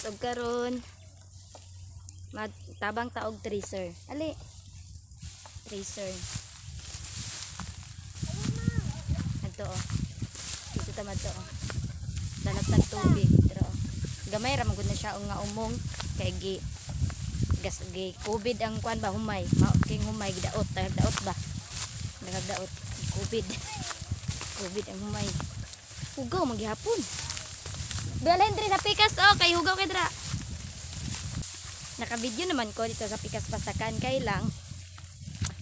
og karon matabang taog tracer. Ali. Tracer. Adto oh. Dito ta madto oh. Dalagtag tubig pero gamay ra man gud na siya nga umong kay gas COVID ang kuan ba humay. King humay gidaot, daot ba. Nagdaot COVID. COVID ang humay. Hugaw magyapon. Dalhin diri sa pikas oh, kay hugaw kay dira. Naka-video naman ko dito sa pikas pasakan kay lang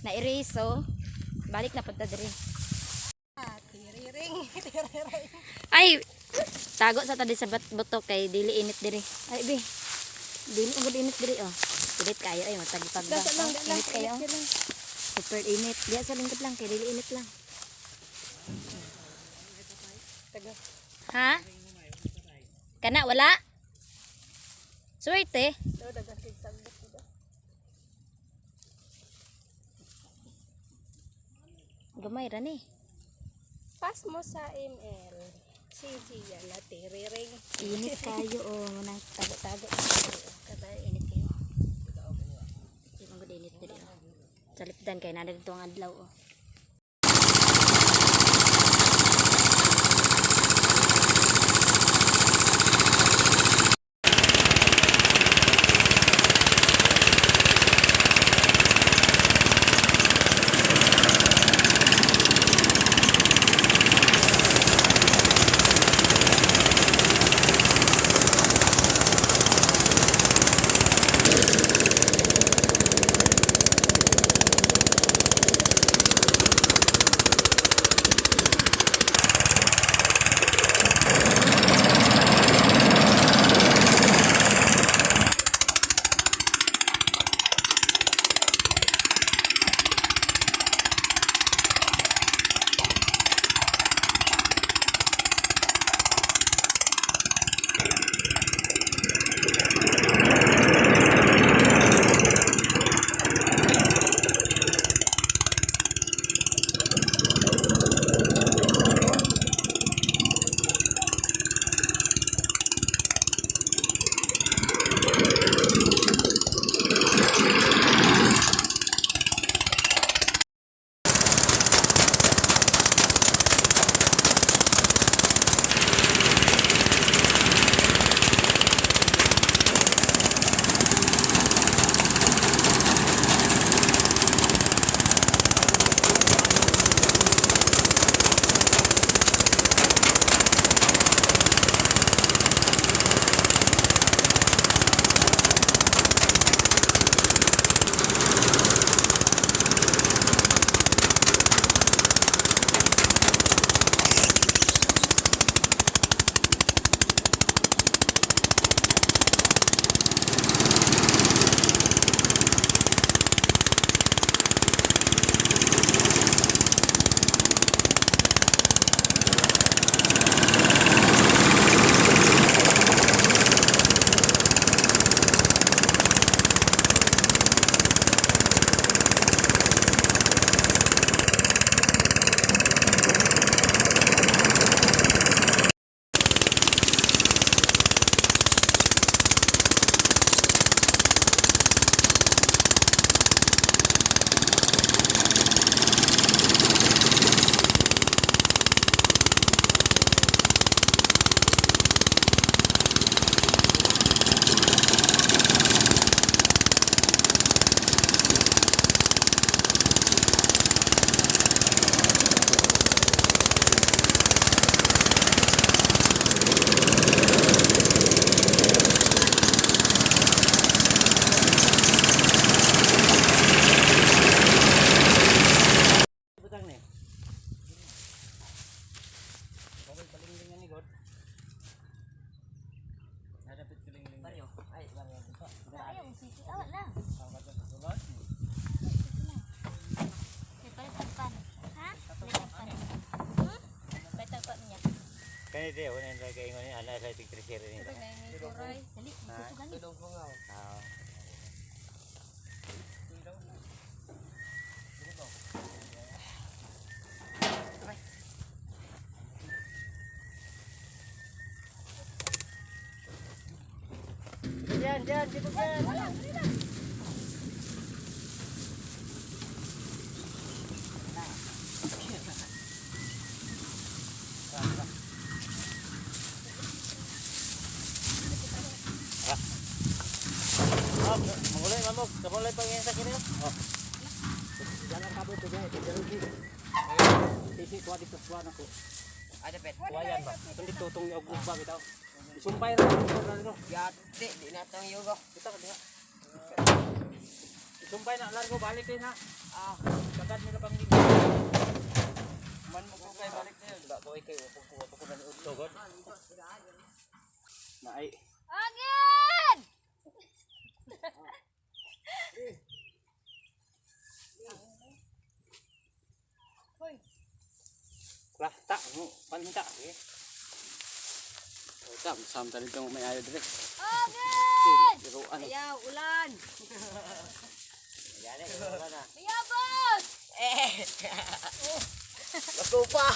na eraso. Balik na punta diri. Tiriring. Ay, tago sa tadi sa buto kay dili init diri. Ay be. Dili ugod init diri oh. Pilit kayo ay matagipag ba. Init kayo. Super init. Diya sa lingkod lang kay dili init lang. Ha? Kana wala? Suwerte. Gamay ra ni. Pas mo sa ML. Siya na tiriring. Init kayo oh, nang tago-tago. Kada init kayo. Di man gud init diri oh. Sa lipdan kay nana dito ang adlaw oh. Kani dia orang yang kayak ini anak saya tikir ini. Diyan, dito dyan. Oh, mangulay mamog, kamulay pang yan sa kini. Oh. Jalan kabut tu guys, jalan di. Sisi kuat di kesuan aku. Ada pet. Kuayan ba? Kundi tutong ni ogug ba bitaw. Sumpay ra ko. Yate di natang yoga. Kita ka diha. Sumpay na largo balik din ha. Ah, Sagad nila pang di. man mo ko kay balik na yun. Ba ko kay upo ko na ni udlogod. Na ay Angin! lah tak mo paninta. Oh, tam sam tadi tong may ayo dire. Angin! Biruan. Ayaw, ulan. Yan eh, wala na. Mayabot! Bago pa.